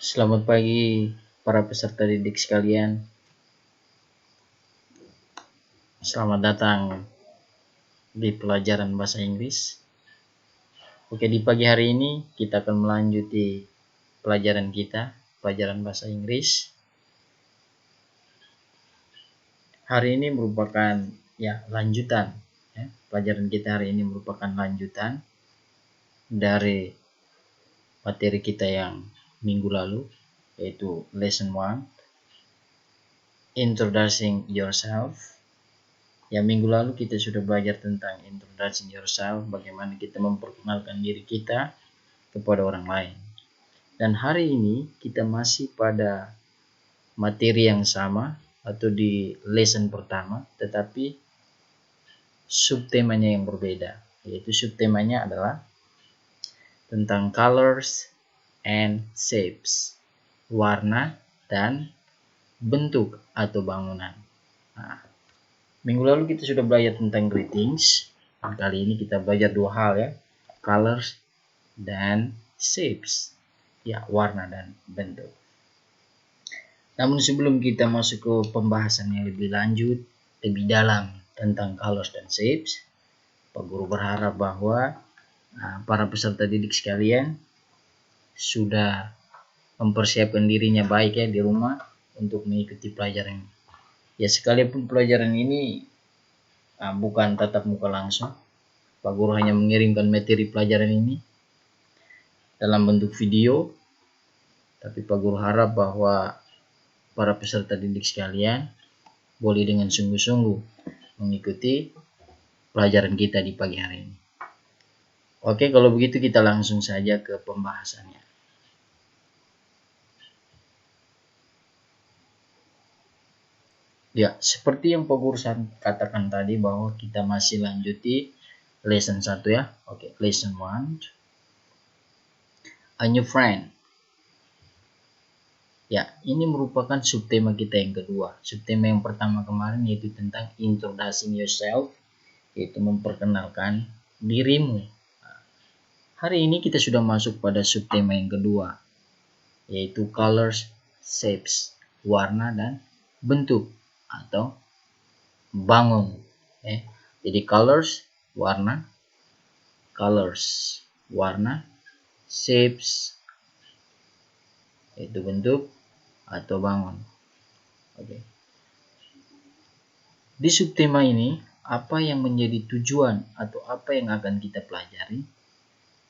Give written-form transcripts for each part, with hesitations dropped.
Selamat pagi para peserta didik sekalian. Selamat datang di pelajaran bahasa Inggris. Oke, di pagi hari ini kita akan melanjuti pelajaran kita, pelajaran bahasa Inggris. Hari ini merupakan lanjutan. Pelajaran kita hari ini merupakan lanjutan dari materi kita yang minggu lalu, yaitu lesson 1, Introducing Yourself. Ya, minggu lalu kita sudah belajar tentang introducing yourself, bagaimana kita memperkenalkan diri kita kepada orang lain. Dan hari ini kita masih pada materi yang sama atau di lesson pertama, tetapi subtemanya yang berbeda. Yaitu subtemanya adalah tentang colors and shapes, warna dan bentuk atau bangunan. Minggu lalu kita sudah belajar tentang greetings. Kali ini kita belajar dua hal ya, colors dan shapes, ya, warna dan bentuk. Namun sebelum kita masuk ke pembahasan yang lebih lanjut, lebih dalam tentang colors dan shapes, Pak Guru berharap bahwa para peserta didik sekalian sudah mempersiapkan dirinya baik ya di rumah untuk mengikuti pelajaran ini. Ya, sekalipun pelajaran ini bukan tatap muka langsung, Pak Guru hanya mengirimkan materi pelajaran ini dalam bentuk video, tapi Pak Guru harap bahwa para peserta didik sekalian boleh dengan sungguh-sungguh mengikuti pelajaran kita di pagi hari ini. Oke, kalau begitu kita langsung saja ke pembahasannya. Ya, seperti yang Pak Guru katakan tadi bahwa kita masih lanjuti lesson 1 ya. Oke, lesson 1. A new friend. Ya, ini merupakan subtema kita yang kedua. Subtema yang pertama kemarin yaitu tentang introducing yourself, yaitu memperkenalkan dirimu. Hari ini kita sudah masuk pada subtema yang kedua, yaitu colors, shapes, warna dan bentuk atau bangun. Jadi colors, warna, shapes, itu bentuk atau bangun. Oke. Di subtema ini, apa yang menjadi tujuan atau apa yang akan kita pelajari?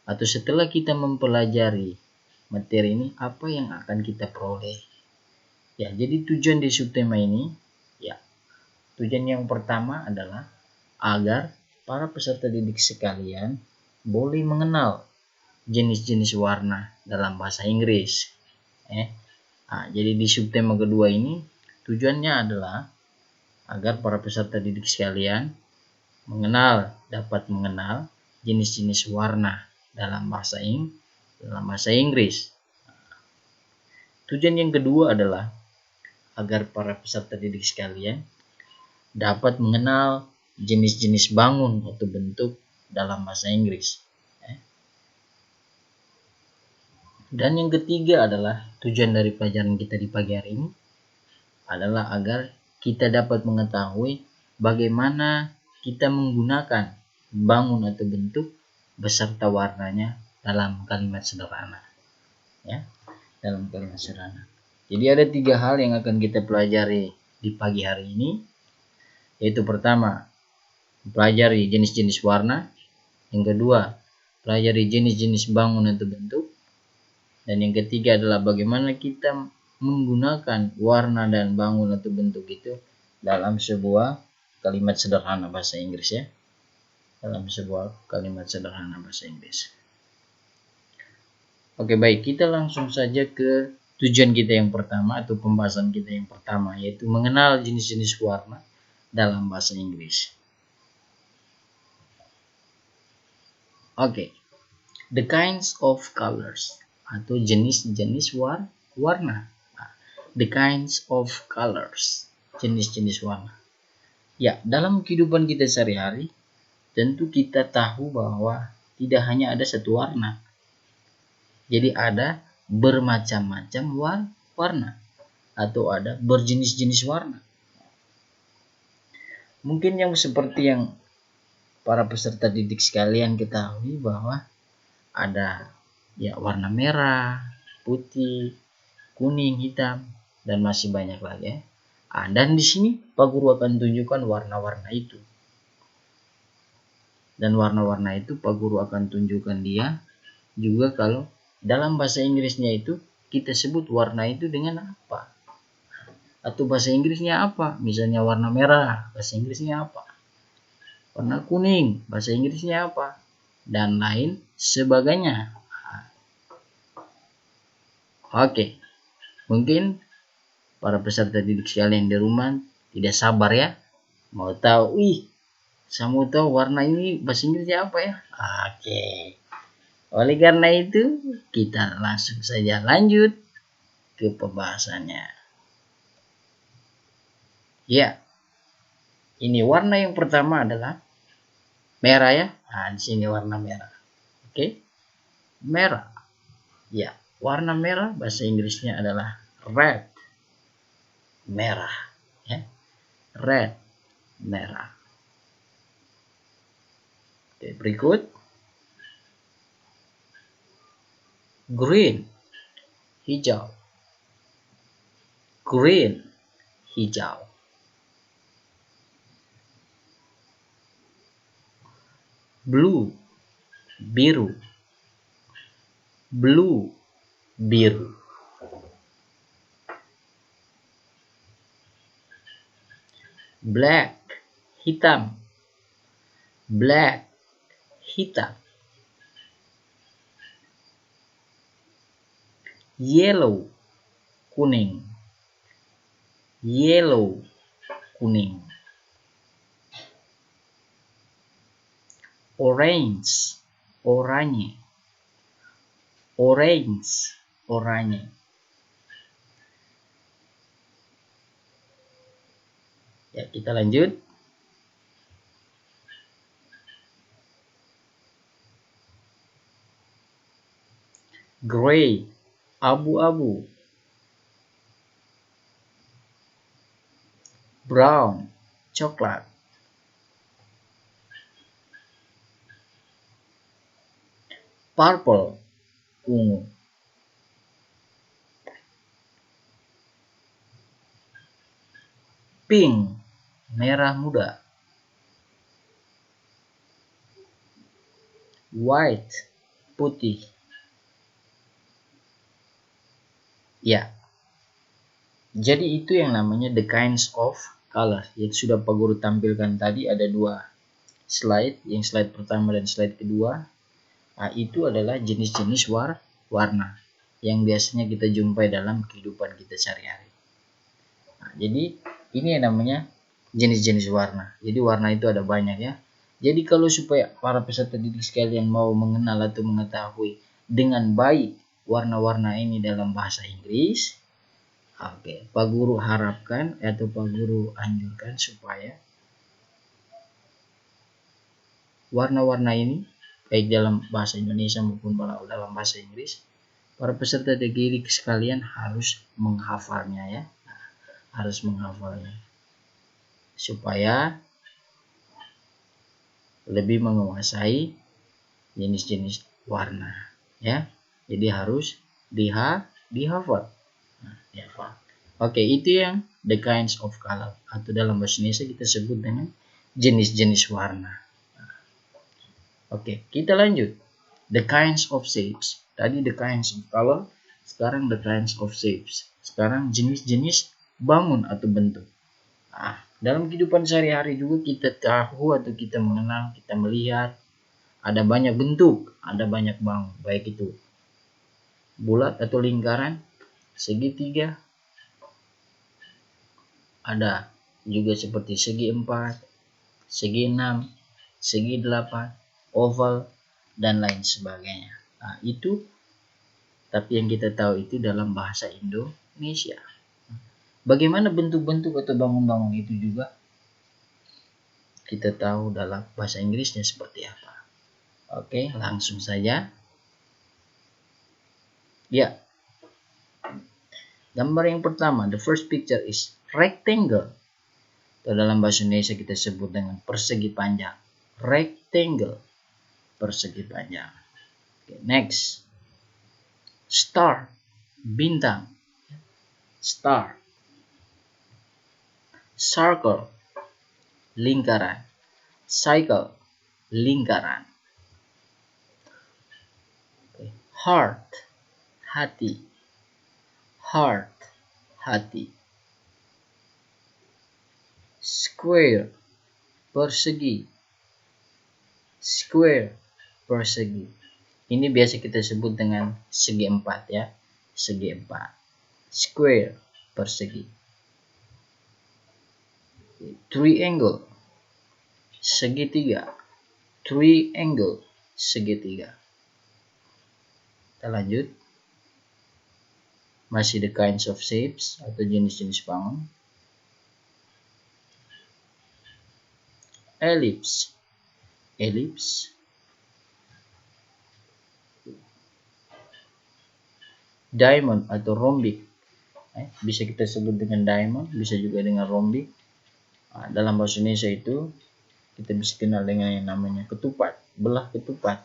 Atau setelah kita mempelajari materi ini, apa yang akan kita peroleh? Ya, jadi tujuan di subtema ini, tujuan yang pertama adalah agar para peserta didik sekalian boleh mengenal jenis-jenis warna dalam bahasa Inggris. Jadi di subtema kedua ini tujuannya adalah agar para peserta didik sekalian dapat mengenal jenis-jenis warna dalam bahasa Inggris. Tujuan yang kedua adalah agar para peserta didik sekalian dapat mengenal jenis-jenis bangun atau bentuk dalam bahasa Inggris. Dan yang ketiga adalah tujuan dari pelajaran kita di pagi hari ini adalah agar kita dapat mengetahui bagaimana kita menggunakan bangun atau bentuk beserta warnanya dalam kalimat sederhana. Dalam kalimat sederhana. Jadi ada 3 hal yang akan kita pelajari di pagi hari ini. Yaitu pertama, pelajari jenis-jenis warna. Yang kedua, pelajari jenis-jenis bangun atau bentuk. Dan yang ketiga adalah bagaimana kita menggunakan warna dan bangun atau bentuk itu dalam sebuah kalimat sederhana bahasa Inggris ya. Dalam sebuah kalimat sederhana bahasa Inggris. Oke, baik, kita langsung saja ke tujuan kita yang pertama atau pembahasan kita yang pertama, yaitu mengenal jenis-jenis warna dalam bahasa Inggris. Oke. The kinds of colors atau jenis-jenis warna. The kinds of colors, jenis-jenis warna. Ya, dalam kehidupan kita sehari-hari tentu kita tahu bahwa tidak hanya ada satu warna. Jadi ada bermacam-macam warna atau ada berjenis-jenis warna. Mungkin yang seperti yang para peserta didik sekalian ketahui bahwa ada ya warna merah, putih, kuning, hitam, dan masih banyak lagi ya. Dan di sini Pak Guru akan tunjukkan warna-warna itu. Dan warna-warna itu Pak Guru akan tunjukkan dia juga kalau dalam bahasa Inggrisnya itu kita sebut warna itu dengan apa. Atau bahasa Inggrisnya apa? Misalnya warna merah, bahasa Inggrisnya apa? Warna kuning, bahasa Inggrisnya apa? Dan lain sebagainya. Oke, mungkin para peserta didik sekalian di rumah tidak sabar ya, mau tahu, saya mau tahu warna ini bahasa Inggrisnya apa ya? Oke, oleh karena itu kita langsung saja lanjut ke pembahasannya. Ya, ini warna yang pertama adalah merah ya. Di sini warna merah. Oke, merah. Ya, warna merah bahasa Inggrisnya adalah red. Merah, ya. Red, merah. Oke, berikut green, hijau. Green, hijau. Blue, biru. Blue, biru. Black, hitam. Black, hitam. Yellow, kuning. Yellow, kuning. Orange, oranye. Orange, oranye. Ya, kita lanjut. Gray, abu-abu. Brown, coklat. Purple, ungu. Pink, merah muda. White, putih. Ya, jadi itu yang namanya the kinds of color yang sudah Pak Guru tampilkan tadi. Ada dua slide, yang slide pertama dan slide kedua. Itu adalah jenis-jenis warna yang biasanya kita jumpai dalam kehidupan kita sehari-hari. Jadi ini yang namanya jenis-jenis warna. Jadi warna itu ada banyak ya. Jadi kalau supaya para peserta didik sekalian mau mengenal atau mengetahui dengan baik warna-warna ini dalam bahasa Inggris, Pak Guru harapkan atau Pak Guru anjurkan supaya warna-warna ini baik dalam bahasa Indonesia maupun dalam bahasa Inggris, para peserta didik sekalian harus menghafalnya ya. Harus menghafalnya supaya lebih menguasai jenis-jenis warna ya. Jadi harus dihafal. Dihafal. Oke, itu yang the kinds of color atau dalam bahasa Indonesia kita sebut dengan jenis-jenis warna. Oke, kita lanjut. The kinds of shapes. Tadi the kinds of color, sekarang the kinds of shapes. Sekarang jenis-jenis bangun atau bentuk. Dalam kehidupan sehari-hari juga kita tahu atau kita mengenal, kita melihat ada banyak bentuk, ada banyak bangun, baik itu bulat atau lingkaran, segitiga, ada juga seperti segi 4, segi 6, segi 8, oval, dan lain sebagainya. Itu tapi yang kita tahu itu dalam bahasa Indonesia. Bagaimana bentuk-bentuk atau bangun-bangun itu juga kita tahu dalam bahasa Inggrisnya seperti apa. Oke, langsung saja. Ya, Gambar yang pertama, the first picture is rectangle. Atau dalam bahasa Indonesia kita sebut dengan persegi panjang. Rectangle, persegi panjang. Okay, next, star, bintang. Star. Circle, lingkaran. Cycle, lingkaran. Okay. Heart, hati. Heart, hati. Square, persegi. Square, persegi. Ini biasa kita sebut dengan segi empat ya. Segi empat. Square, persegi. Triangle, segitiga. Triangle, segitiga. Kita lanjut. Masih the kinds of shapes atau jenis-jenis bangun. Ellipse, ellipse. Diamond atau rhombik. Bisa kita sebut dengan diamond, bisa juga dengan rhombik. Dalam bahasa Indonesia itu kita bisa kenal dengan yang namanya ketupat, belah ketupat.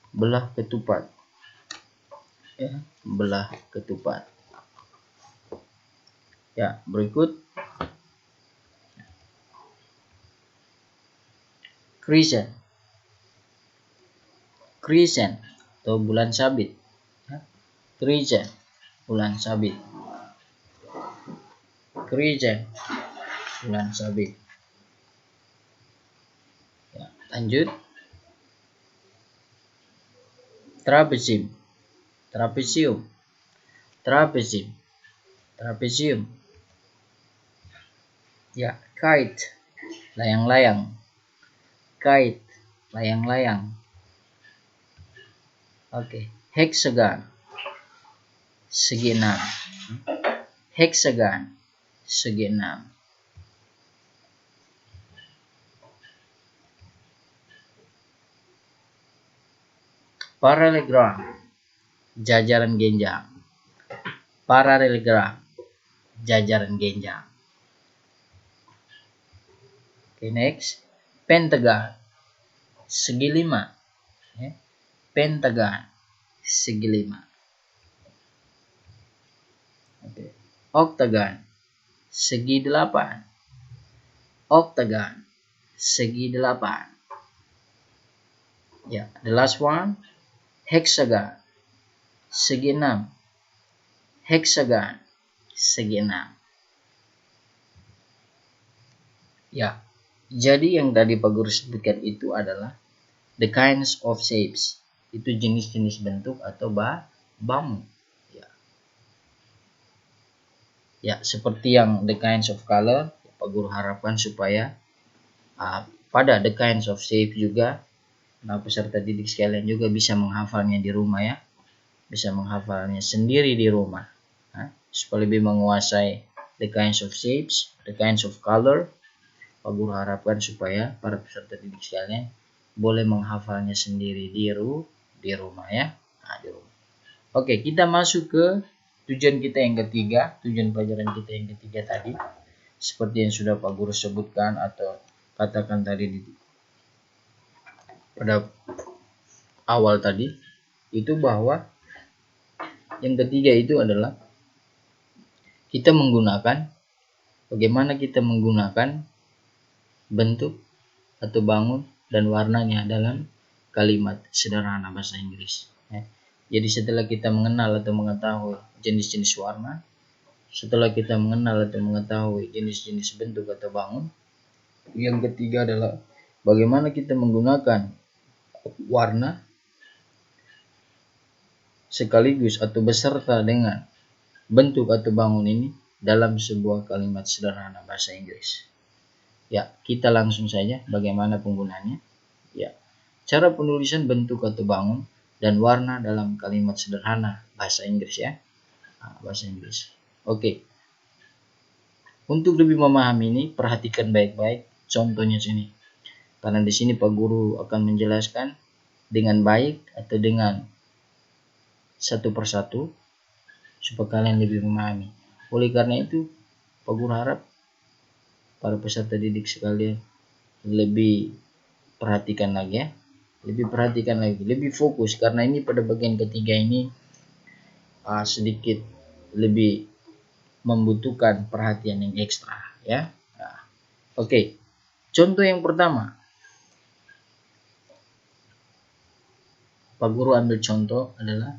Belah ketupat. Ya, belah ketupat. Ya, berikut crescent. Crescent atau bulan sabit. Ya. Crescent, bulan sabit. Crescent, bulan sabit. Ya, lanjut. Trapezium. Trapezium. Trapezium. Trapezium. Ya, kite, layang-layang. Kite, layang-layang. Oke, hexagon, segi enam. Hexagon, segi enam. Parallelogram, jajaran genjang. Parallelogram, jajaran genjang. Oke, next. Pentagon, segi lima. Pentagon, segi lima. Oke. Octagon, segi delapan. Octagon, segi delapan. Ya, the last one. Hexagon, segi enam. Hexagon, segi enam. Ya, jadi yang tadi Pak Guru sebutkan itu adalah the kinds of shapes. Itu jenis-jenis bentuk atau bangun. Ya, seperti yang the kinds of color, Pak Guru harapkan supaya pada the kinds of shape juga, peserta didik sekalian juga bisa menghafalnya di rumah ya. Bisa menghafalnya sendiri di rumah. Supaya lebih menguasai the kinds of shapes, the kinds of color. Pak Guru harapkan supaya para peserta didik sekalian boleh menghafalnya sendiri di rumah ya. Di rumah. Oke, kita masuk ke tujuan kita yang ketiga, tujuan pelajaran kita yang ketiga tadi. Seperti yang sudah Pak Guru sebutkan atau katakan tadi pada awal tadi, itu bahwa yang ketiga itu adalah bagaimana kita menggunakan bentuk atau bangun dan warnanya dalam kalimat sederhana bahasa Inggris. Jadi setelah kita mengenal atau mengetahui jenis-jenis warna, setelah kita mengenal atau mengetahui jenis-jenis bentuk atau bangun, yang ketiga adalah bagaimana kita menggunakan warna sekaligus atau beserta dengan bentuk atau bangun ini dalam sebuah kalimat sederhana bahasa Inggris. Ya, kita langsung saja bagaimana penggunaannya. Ya, cara penulisan bentuk atau bangun dan warna dalam kalimat sederhana bahasa Inggris ya. Bahasa Inggris. Oke. Untuk lebih memahami ini, perhatikan baik-baik contohnya sini. Karena di sini Pak Guru akan menjelaskan dengan baik atau dengan satu persatu. supaya kalian lebih memahami. Oleh karena itu, Pak Guru harap para peserta didik sekalian lebih perhatikan lagi ya, lebih fokus, karena ini pada bagian ketiga ini sedikit lebih membutuhkan perhatian yang ekstra ya. Nah, oke. Contoh yang pertama, Pak Guru ambil contoh adalah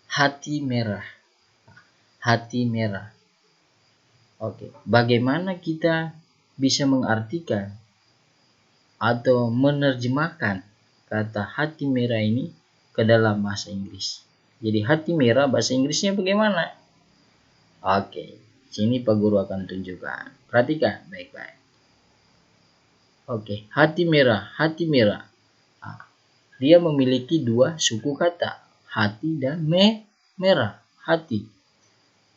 hati merah. Hati merah. Oke, bagaimana kita bisa mengartikan atau menerjemahkan kata hati merah ini ke dalam bahasa Inggris? Jadi hati merah bahasa Inggrisnya bagaimana? Oke, sini Pak Guru akan tunjukkan. Perhatikan baik-baik. Oke, hati merah, hati merah. Dia memiliki dua suku kata, hati dan merah. Hati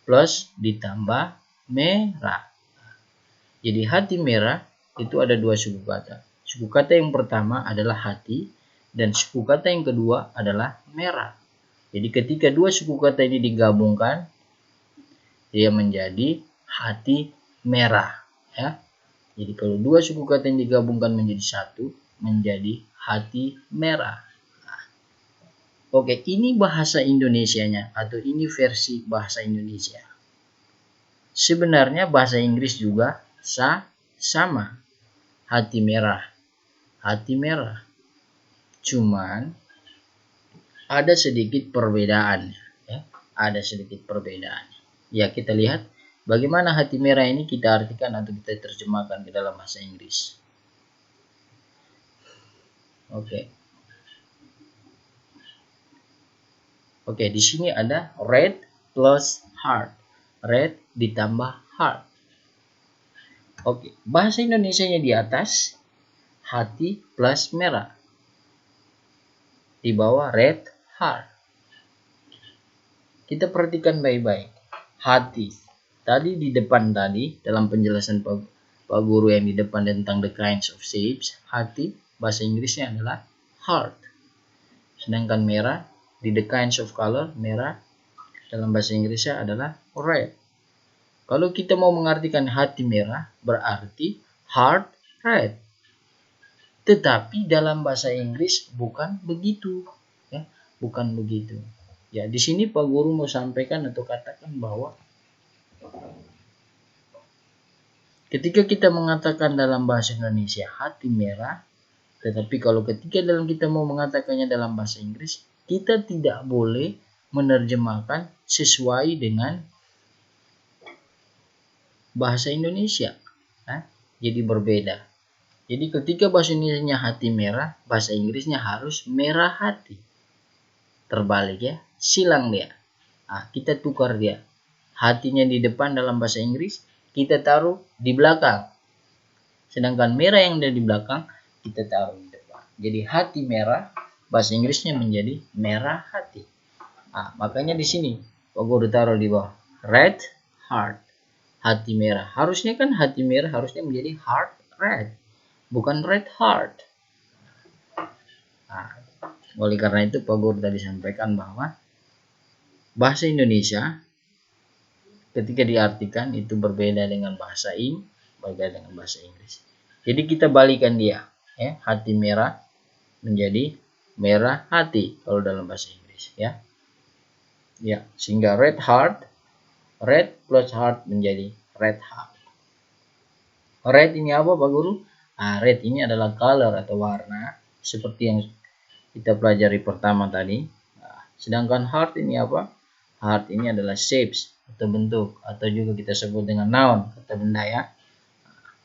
plus ditambah merah. Jadi hati merah itu ada dua suku kata. Suku kata yang pertama adalah hati dan suku kata yang kedua adalah merah. Jadi ketika dua suku kata ini digabungkan, dia menjadi hati merah ya. Jadi kalau dua suku kata yang digabungkan menjadi satu, menjadi hati merah. Oke, ini bahasa Indonesianya atau ini versi bahasa Indonesia. Sebenarnya bahasa Inggris juga sama. Hati merah. Hati merah. Cuman ada sedikit perbedaan ya. Ada sedikit perbedaan. Ya, kita lihat bagaimana hati merah ini kita artikan atau kita terjemahkan ke dalam bahasa Inggris. Oke, di sini ada red plus heart. Red ditambah heart. Oke, bahasa Indonesianya di atas, hati plus merah. Di bawah red heart. Kita perhatikan baik-baik. Hati. Tadi di depan tadi, dalam penjelasan Pak Guru yang di depan tentang the kinds of shapes, hati bahasa Inggrisnya adalah heart. Sedangkan merah di the kinds of color, merah dalam bahasa Inggrisnya adalah red. Kalau kita mau mengartikan hati merah, berarti heart red. Tetapi dalam bahasa Inggris bukan begitu, ya, bukan begitu. Ya, di sini Pak Guru mau sampaikan atau katakan bahwa ketika kita mengatakan dalam bahasa Indonesia hati merah, tetapi kalau ketika kita mau mengatakannya dalam bahasa Inggris, kita tidak boleh menerjemahkan sesuai dengan bahasa Indonesia. Jadi berbeda. Jadi ketika bahasa Indonesianya hati merah, bahasa Inggrisnya harus merah hati. Terbalik ya, silang dia. Kita tukar dia. Hatinya di depan dalam bahasa Inggris, kita taruh di belakang. Sedangkan merah yang ada di belakang, kita taruh di depan. Jadi hati merah, bahasa Inggrisnya menjadi merah hati. Makanya di sini, Pak Guru taruh di bawah. Red heart. Hati merah. Harusnya kan hati merah harusnya menjadi heart red. Bukan red heart. Oleh karena itu Pak Guru tadi sampaikan bahwa bahasa Indonesia ketika diartikan itu berbeda dengan bahasa Inggris. Jadi kita balikan dia, ya, hati merah menjadi merah hati kalau dalam bahasa Inggris, ya. Ya, sehingga red heart, red plus heart menjadi red heart. Red ini apa Pak Guru? Red ini adalah color atau warna seperti yang kita pelajari pertama tadi. Sedangkan heart ini apa? Heart ini adalah shapes atau bentuk, atau juga kita sebut dengan noun, kata benda ya.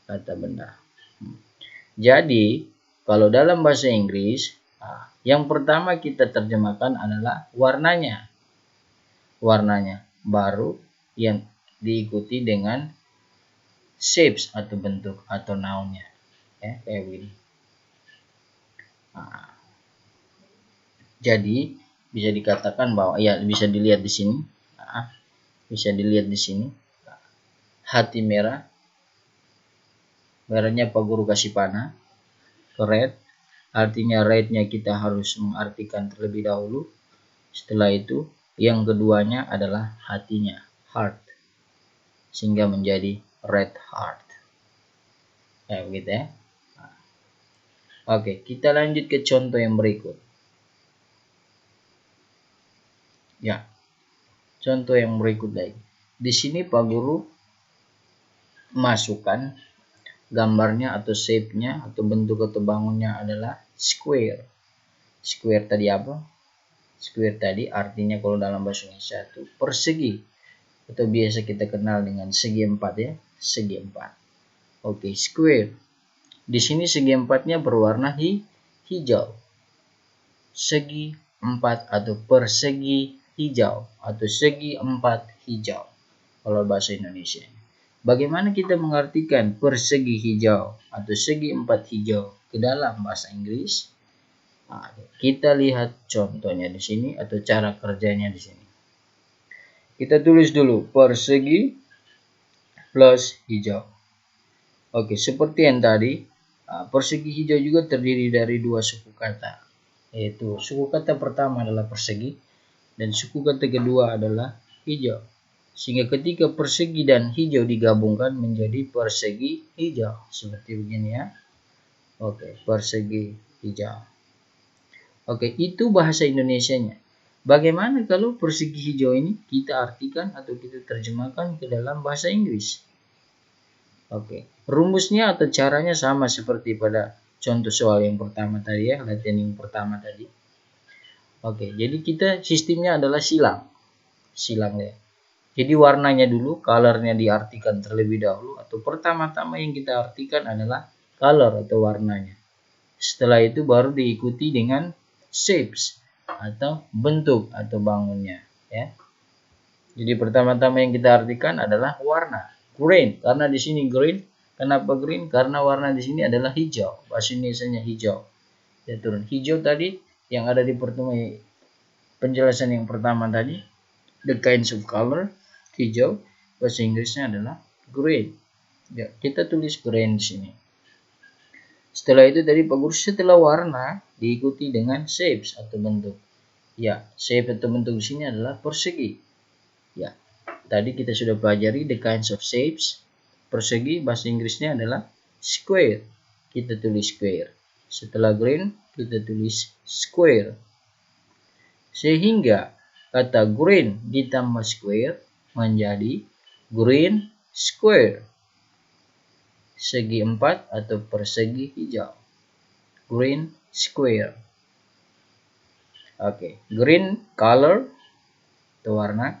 Kata benda. Jadi, kalau dalam bahasa Inggris, yang pertama kita terjemahkan adalah warnanya. Warnanya. Baru yang diikuti dengan shapes atau bentuk atau nounnya. Ya, kayak begini. Jadi bisa dikatakan bahwa ya bisa dilihat di sini. Bisa dilihat di sini. Hati merah. Merahnya Pak Guru kasih panah. Red. Artinya rednya kita harus mengartikan terlebih dahulu. Setelah itu yang keduanya adalah hatinya, heart, sehingga menjadi red heart. Ya, begitu ya. Oke, kita lanjut ke contoh yang berikut. Ya, contoh yang berikut lagi. Di sini Pak Guru masukkan gambarnya atau shape-nya atau bentuk atau bangunnya adalah square. Square tadi apa? Square tadi artinya kalau dalam bahasa Indonesia itu persegi, atau biasa kita kenal dengan segi empat ya, segi empat. Oke, square. Di sini segi empatnya berwarna hijau. Segi empat atau persegi hijau atau segi empat hijau kalau bahasa Indonesia. Bagaimana kita mengartikan persegi hijau atau segi empat hijau ke dalam bahasa Inggris? Nah, kita lihat contohnya di sini atau cara kerjanya di sini. Kita tulis dulu persegi plus hijau. Oke, seperti yang tadi, persegi hijau juga terdiri dari dua suku kata. Yaitu suku kata pertama adalah persegi dan suku kata kedua adalah hijau. Sehingga ketika persegi dan hijau digabungkan menjadi persegi hijau. Seperti begini ya. Oke, persegi hijau. Oke, itu bahasa Indonesianya. Bagaimana kalau persegi hijau ini kita artikan atau kita terjemahkan ke dalam bahasa Inggris? Oke, rumusnya atau caranya sama seperti pada contoh soal yang pertama tadi ya, latihan yang pertama tadi. Oke, jadi kita sistemnya adalah silang. Silang ya. Jadi warnanya dulu, colornya diartikan terlebih dahulu, atau pertama-tama yang kita artikan adalah color atau warnanya. Setelah itu baru diikuti dengan shapes atau bentuk atau bangunnya ya. Jadi pertama-tama yang kita artikan adalah warna. Green, karena di sini green. Kenapa green? Karena warna di sini adalah hijau. Bahasa Indonesianya hijau. Ya turun hijau tadi yang ada di pertemuan penjelasan yang pertama tadi. The kinds of color, hijau. Bahasa Inggrisnya adalah green. Ya, kita tulis green di sini. Setelah itu tadi Pak Guru, setelah warna diikuti dengan shapes atau bentuk. Ya, shape atau bentuk di sini adalah persegi. Ya, tadi kita sudah pelajari the kinds of shapes. Persegi bahasa Inggrisnya adalah square. Kita tulis square. Setelah green kita tulis square. Sehingga kata green ditambah square menjadi green square. Segi empat atau persegi hijau. Green square. Oke, green color atau warna.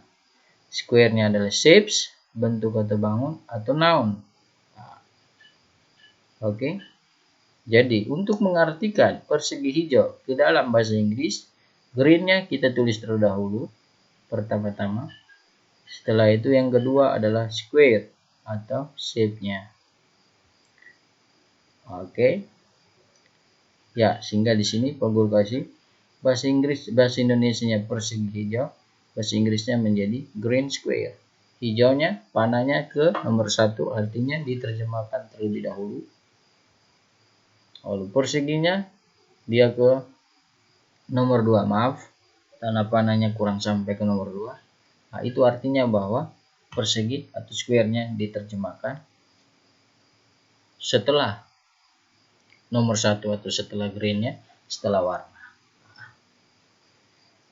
Square-nya adalah shapes, bentuk atau bangun atau noun. Oke. Jadi untuk mengartikan persegi hijau ke dalam bahasa Inggris, green-nya kita tulis terlebih dahulu pertama-tama. Setelah itu yang kedua adalah square atau shape-nya. Oke. Ya, sehingga di sini Pak Guru kasih bahasa Inggris, bahasa Indonesianya persegi hijau, bahasa Inggrisnya menjadi green square. Hijaunya panahnya ke nomor 1, artinya diterjemahkan terlebih dahulu. Lalu perseginya dia ke nomor 2, maaf, tanda panahnya kurang sampai ke nomor 2. Nah, itu artinya bahwa persegi atau square-nya diterjemahkan setelah nomor 1 atau setelah green-nya, setelah warna.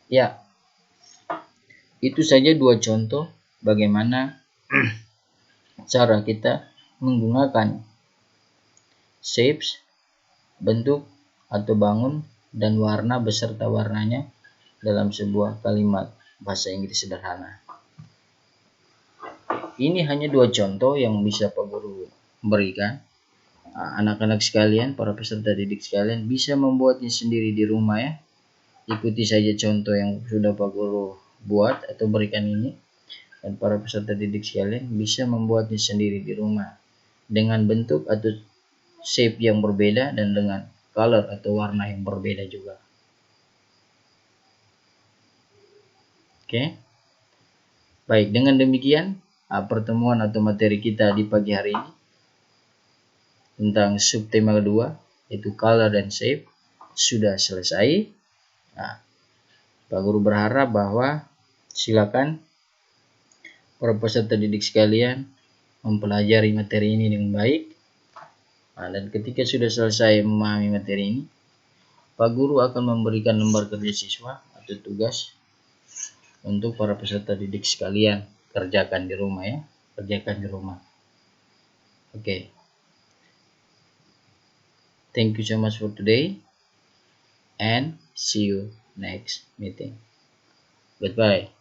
Ya, itu saja dua contoh bagaimana cara kita menggunakan shapes, bentuk atau bangun, dan warna beserta warnanya dalam sebuah kalimat bahasa Inggris sederhana. Ini hanya dua contoh yang bisa Pak Guru berikan. Anak-anak sekalian, para peserta didik sekalian bisa membuatnya sendiri di rumah ya. Ikuti saja contoh yang sudah Pak Guru buat atau berikan ini, dan para peserta didik sekalian bisa membuatnya sendiri di rumah dengan bentuk atau shape yang berbeda dan dengan color atau warna yang berbeda juga. Oke. Baik, dengan demikian pertemuan atau materi kita di pagi hari ini tentang subtema kedua yaitu color dan shape sudah selesai. Nah, Pak Guru berharap bahwa Silakan para peserta didik sekalian mempelajari materi ini dengan baik. Dan ketika sudah selesai memahami materi ini, Pak Guru akan memberikan lembar kerja siswa atau tugas untuk para peserta didik sekalian. Kerjakan di rumah ya, kerjakan di rumah. Oke. Thank you so much for today and see you next meeting. Goodbye.